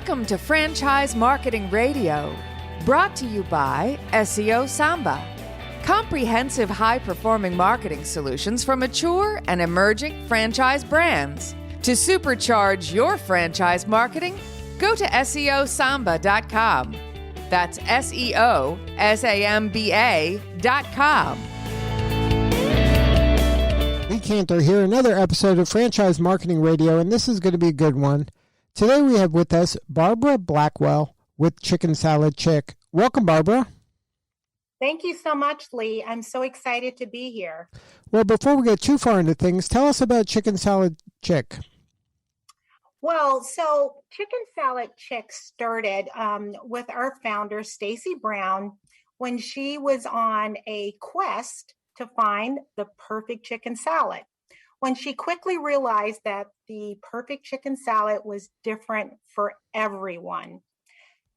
Welcome to Franchise Marketing Radio, brought to you by SeoSamba. Comprehensive high-performing marketing solutions for mature and emerging franchise brands. To supercharge your franchise marketing, go to SeoSamba.com. That's SeoSamba.com. Lee Cantor here, another episode of Franchise Marketing Radio, and this is going to be a good one. Today we have with us Barbara Blackwell with Chicken Salad Chick. Welcome, Barbara. Thank you so much, Lee. I'm so excited to be here. Well, before we get too far into things, tell us about Chicken Salad Chick. Well, so Chicken Salad Chick started with our founder, Stacy Brown, when she was on a quest to find the perfect chicken salad. When she quickly realized that the perfect chicken salad was different for everyone.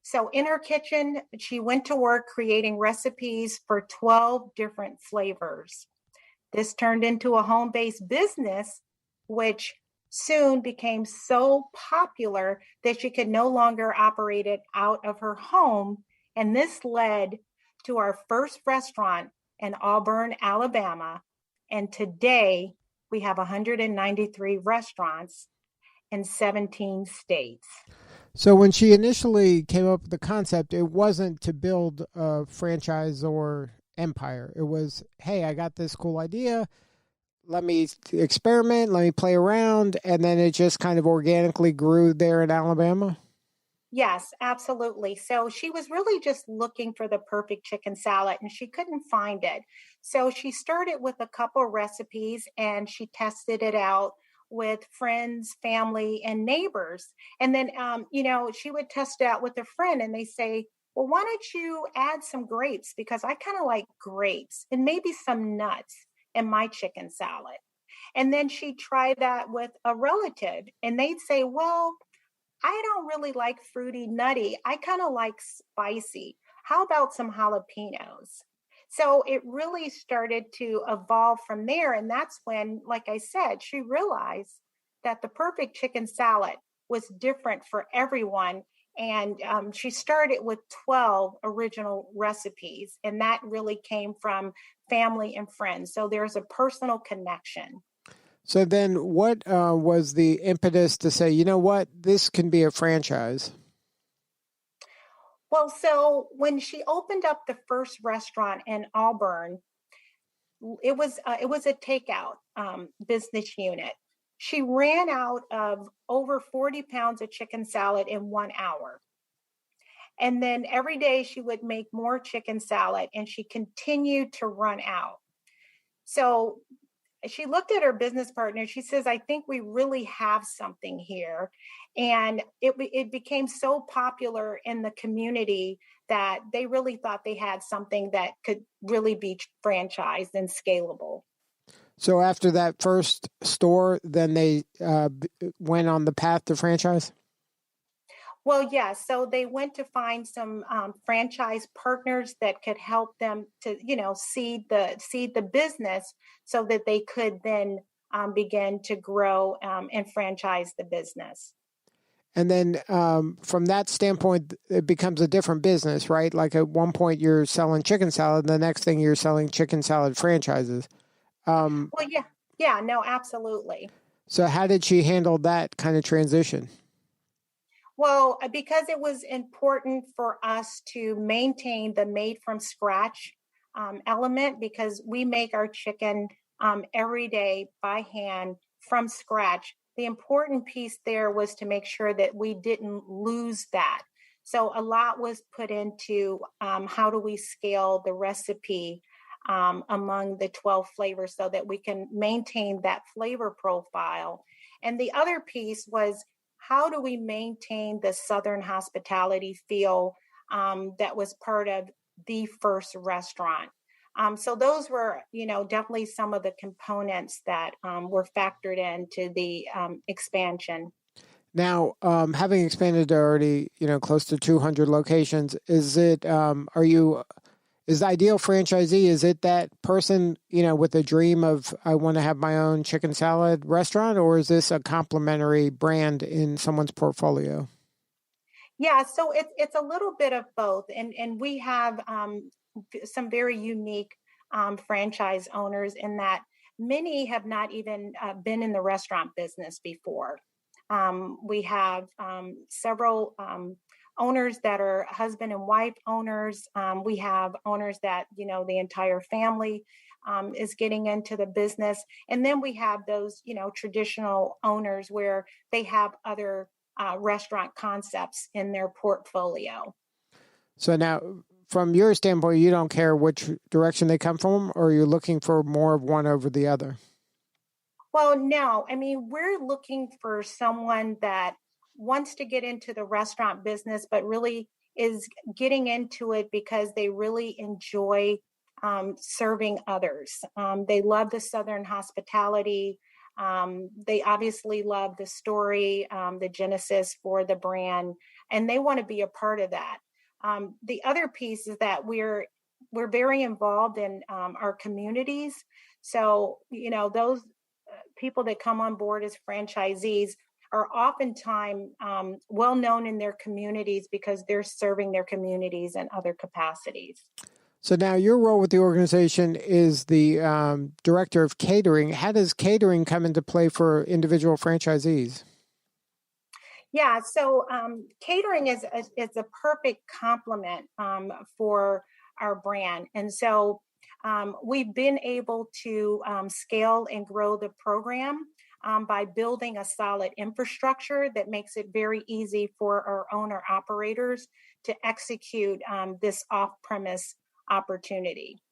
So in her kitchen, she went to work creating recipes for 12 different flavors. This turned into a home-based business, which soon became so popular that she could no longer operate it out of her home. And this led to our first restaurant in Auburn, Alabama. And today we have 193 restaurants in 17 states. So when she initially came up with the concept, it wasn't to build a franchise or empire. It was, hey, I got this cool idea. Let me experiment. Let me play around. And then it just kind of organically grew there in Alabama. Yes, absolutely. So she was really just looking for the perfect chicken salad and she couldn't find it. So she started with a couple recipes and she tested it out with friends, family, and neighbors. And then, she would test it out with a friend and they say, well, why don't you add some grapes? Because I kind of like grapes and maybe some nuts in my chicken salad. And then she'd try that with a relative and they'd say, well, I don't really like fruity, nutty. I kind of like spicy. How about some jalapenos? So it really started to evolve from there. And that's when, like I said, she realized that the perfect chicken salad was different for everyone. And she started with 12 original recipes. And that really came from family and friends. So there's a personal connection. So then what was the impetus to say, you know what, this can be a franchise? Well, so when she opened up the first restaurant in Auburn, it was a takeout business unit. She ran out of over 40 pounds of chicken salad in 1 hour. And then every day she would make more chicken salad and she continued to run out. So she looked at her business partner. She says, I think we really have something here. And it became so popular in the community that they really thought they had something that could really be franchised and scalable. So after that first store, then they went on the path to franchise? Well, yes. So they went to find some franchise partners that could help them to, seed the business so that they could then begin to grow and franchise the business. And then from that standpoint, it becomes a different business, right? Like at one point you're selling chicken salad, and the next thing you're selling chicken salad franchises. Well, yeah, no, absolutely. So how did she handle that kind of transition? Well, because it was important for us to maintain the made from scratch element, because we make our chicken every day by hand from scratch. The important piece there was to make sure that we didn't lose that. So a lot was put into how do we scale the recipe among the 12 flavors so that we can maintain that flavor profile. And the other piece was, how do we maintain the Southern hospitality feel that was part of the first restaurant? So those were, definitely some of the components that were factored into the expansion. Now, having expanded to already, close to 200 locations, is it, is the ideal franchisee, is it that person, with a dream of, I want to have my own chicken salad restaurant, or is this a complementary brand in someone's portfolio? Yeah, so it's a little bit of both, and we have some very unique franchise owners in that many have not even been in the restaurant business before. We have several owners that are husband and wife owners. We have owners that, the entire family is getting into the business. And then we have those, traditional owners where they have other restaurant concepts in their portfolio. So now, from your standpoint, you don't care which direction they come from, or you're looking for more of one over the other? Well, no, I mean, we're looking for someone that wants to get into the restaurant business, but really is getting into it because they really enjoy serving others. They love the Southern hospitality. They obviously love the story, the genesis for the brand, and they want to be a part of that. The other piece is that we're very involved in our communities. So, those people that come on board as franchisees are oftentimes well known in their communities because they're serving their communities in other capacities. So now your role with the organization is the director of catering. How does catering come into play for individual franchisees? Yeah, so catering is a perfect complement for our brand. And so we've been able to scale and grow the program by building a solid infrastructure that makes it very easy for our owner operators to execute this off-premise opportunity.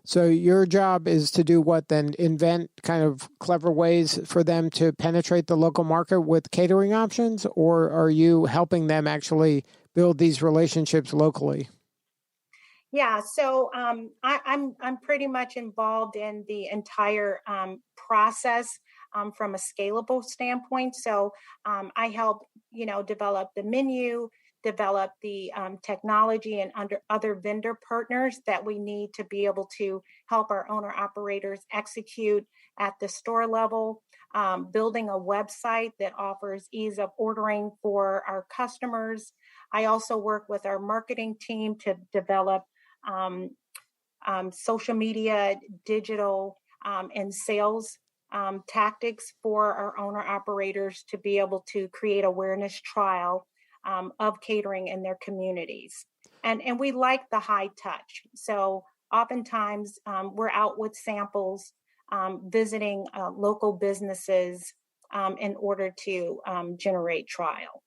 So your job is to do what then? Invent kind of clever ways for them to penetrate the local market with catering options, or are you helping them actually build these relationships locally? Yeah, so I'm pretty much involved in the entire process from a scalable standpoint. So I help develop the menu, develop the technology and under other vendor partners that we need to be able to help our owner operators execute at the store level. Building a website that offers ease of ordering for our customers. I also work with our marketing team to develop social media, digital, and sales tactics for our owner operators to be able to create awareness trial of catering in their communities. And we like the high touch. So oftentimes we're out with samples, visiting local businesses in order to generate trial.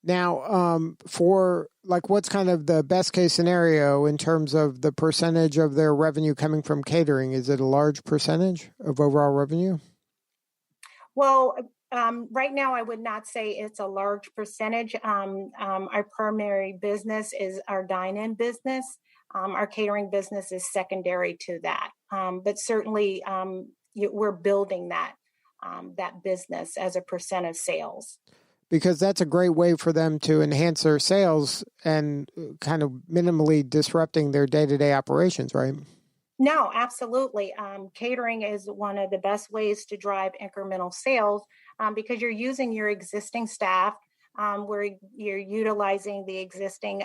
Now, for like, what's kind of the best case scenario in terms of the percentage of their revenue coming from catering? Is it a large percentage of overall revenue? Well, right now, I would not say it's a large percentage. Our primary business is our dine-in business. Our catering business is secondary to that. But certainly, we're building that business as a percent of sales. Because that's a great way for them to enhance their sales and kind of minimally disrupting their day-to-day operations, right? No, absolutely. Catering is one of the best ways to drive incremental sales because you're using your existing staff, where you're utilizing the existing,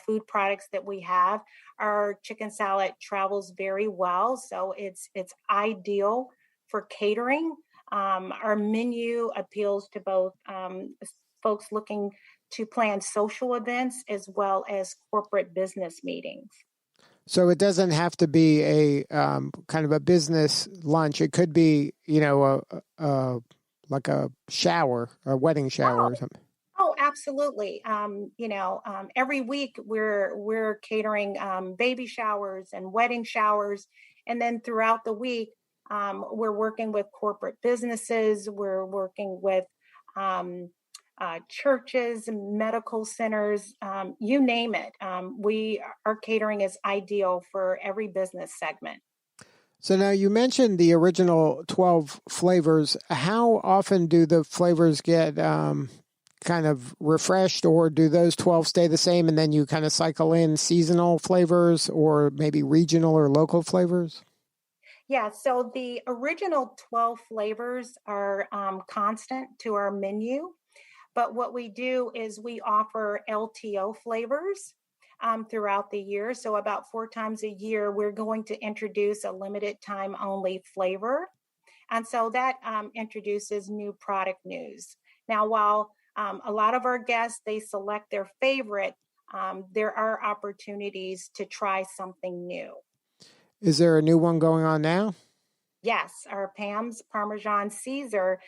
food products that we have. Our chicken salad travels very well, so it's ideal for catering. Our menu appeals to both folks looking to plan social events as well as corporate business meetings. So it doesn't have to be a kind of a business lunch. It could be, like a shower, a wedding shower or something. Oh, absolutely. Every week we're catering baby showers and wedding showers, and then throughout the week we're working with corporate businesses. We're working with churches, medical centers, you name it. Our catering is ideal for every business segment. So now you mentioned the original 12 flavors. How often do the flavors get kind of refreshed, or do those 12 stay the same and then you kind of cycle in seasonal flavors or maybe regional or local flavors? Yeah, so the original 12 flavors are constant to our menu. But what we do is we offer LTO flavors throughout the year. So about 4 times a year, we're going to introduce a limited time only flavor. And so that introduces new product news. Now, while a lot of our guests, they select their favorite, there are opportunities to try something new. Is there a new one going on now? Yes, our Pam's Parmesan Caesar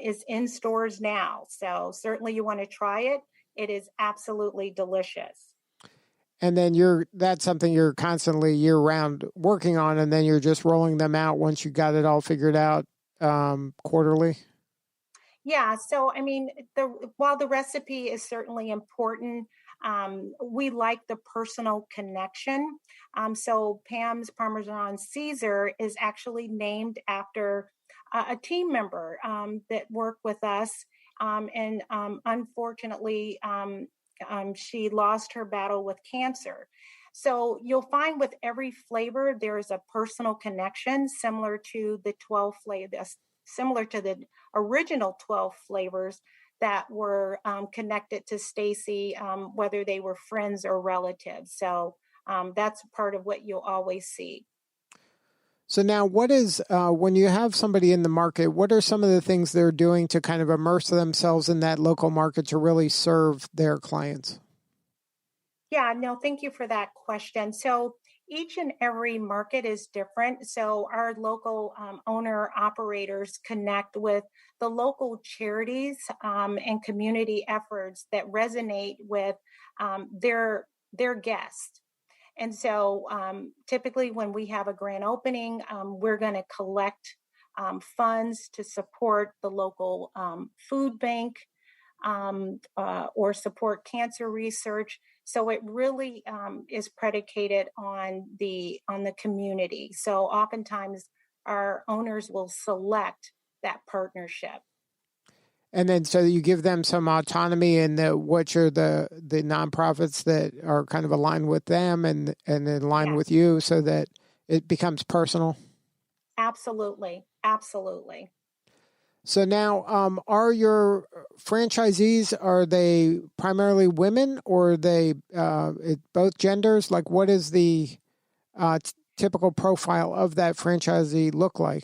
is in stores now. So certainly you want to try it. It is absolutely delicious. And then that's something you're constantly year round working on, and then you're just rolling them out once you got it all figured out quarterly. Yeah. So, I mean, while the recipe is certainly important, we like the personal connection. So Pam's Parmesan Caesar is actually named after a team member that worked with us. And unfortunately, she lost her battle with cancer. So you'll find with every flavor, there is a personal connection similar to the 12 flavors, similar to the original 12 flavors that were connected to Stacy, whether they were friends or relatives. So that's part of what you'll always see. So now what is, when you have somebody in the market, what are some of the things they're doing to kind of immerse themselves in that local market to really serve their clients? Yeah, no, thank you for that question. So each and every market is different. So our local owner operators connect with the local charities and community efforts that resonate with their guests. And so typically when we have a grand opening, we're going to collect funds to support the local food bank or support cancer research. So it really is predicated on the community. So oftentimes our owners will select that partnership. And then so you give them some autonomy in which are the nonprofits that are kind of aligned with them and in line with you so that it becomes personal. Absolutely. Absolutely. So now, are your franchisees, are they primarily women or are they both genders? Like what is the typical profile of that franchisee look like?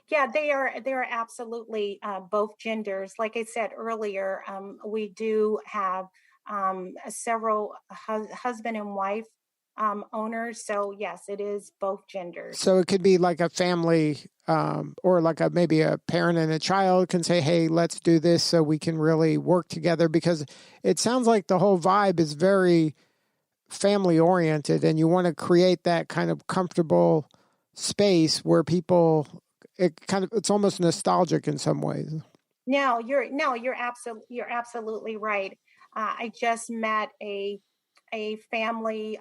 Yeah, they are absolutely both genders. Like I said earlier, we do have several husband and wife owners. So yes, it is both genders. So it could be like a family or like maybe a parent and a child can say, hey, let's do this so we can really work together, because it sounds like the whole vibe is very family oriented and you want to create that kind of comfortable space where people, it's almost nostalgic in some ways. You're absolutely right. I just met a family.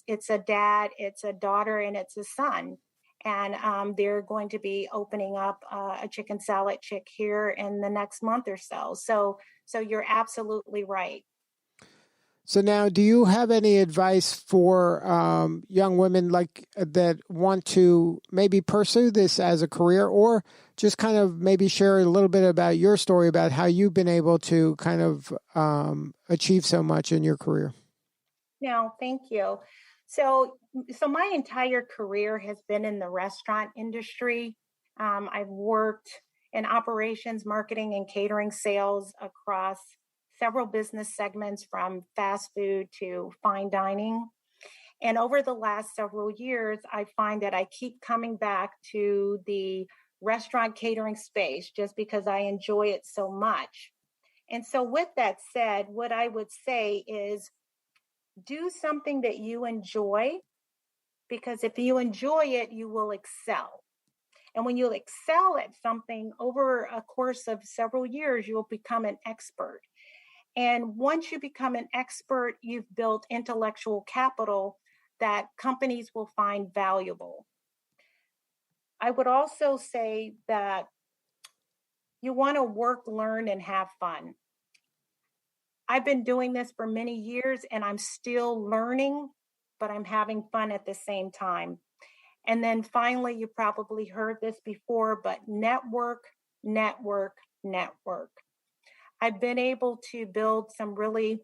It's a dad, it's a daughter, and it's a son. And they're going to be opening up a chicken salad chick here in the next month or so. So you're absolutely right. So now, do you have any advice for young women like that want to maybe pursue this as a career, or just kind of maybe share a little bit about your story about how you've been able to kind of achieve so much in your career? No, thank you. So my entire career has been in the restaurant industry. I've worked in operations, marketing, and catering sales across several business segments from fast food to fine dining. And over the last several years, I find that I keep coming back to the restaurant catering space just because I enjoy it so much. And so, with that said, what I would say is do something that you enjoy, because if you enjoy it, you will excel. And when you excel at something over a course of several years, you'll become an expert. And once you become an expert, you've built intellectual capital that companies will find valuable. I would also say that you want to work, learn, and have fun. I've been doing this for many years and I'm still learning, but I'm having fun at the same time. And then finally, you probably heard this before, but network, network, network. I've been able to build some really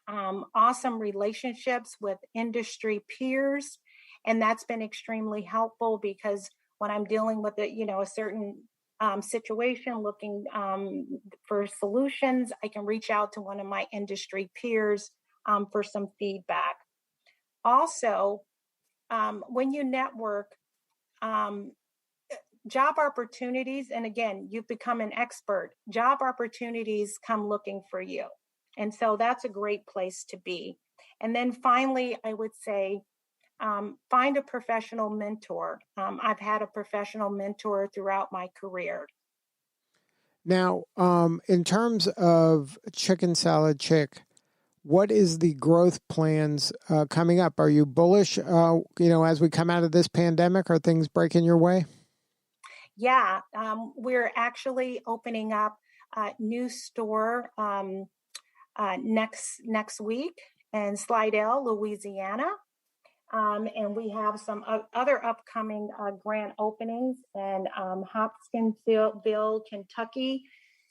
awesome relationships with industry peers, and that's been extremely helpful because when I'm dealing with a certain situation, looking for solutions, I can reach out to one of my industry peers for some feedback. Also, when you network, job opportunities, and again, you've become an expert, job opportunities come looking for you. And so that's a great place to be. And then finally, I would say, find a professional mentor. I've had a professional mentor throughout my career. Now, in terms of Chicken Salad Chick, what is the growth plans coming up? Are you bullish, as we come out of this pandemic? Are things breaking your way? Yeah, we're actually opening up a new store next week in Slidell, Louisiana. And we have some other upcoming grand openings in Hopkinsville, Kentucky.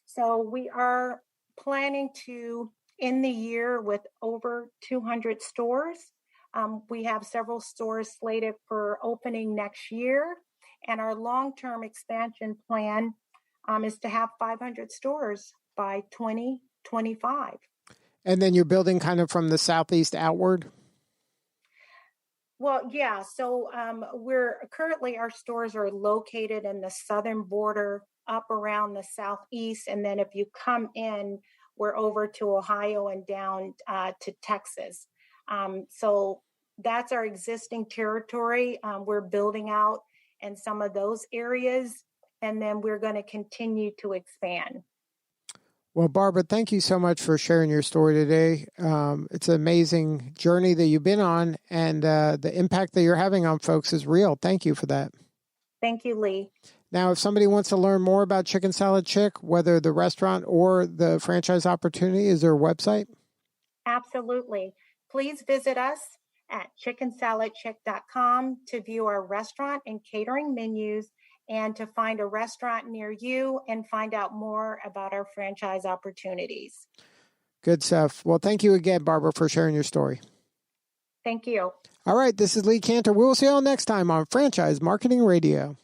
So we are planning to end the year with over 200 stores. We have several stores slated for opening next year. And our long-term expansion plan is to have 500 stores by 2025. And then you're building kind of from the southeast outward? Well, yeah. So our stores are located in the southern border, up around the southeast. And then if you come in, we're over to Ohio and down to Texas. So that's our existing territory. We're building out in some of those areas, and then we're going to continue to expand. Well, Barbara, thank you so much for sharing your story today. It's an amazing journey that you've been on, and the impact that you're having on folks is real. Thank you for that. Thank you, Lee. Now, if somebody wants to learn more about Chicken Salad Chick, whether the restaurant or the franchise opportunity, is there a website? Absolutely. Please visit us at chickensaladchick.com to view our restaurant and catering menus, and to find a restaurant near you and find out more about our franchise opportunities. Good stuff. Well, thank you again, Barbara, for sharing your story. Thank you. All right, this is Lee Cantor. We will see you all next time on Franchise Marketing Radio.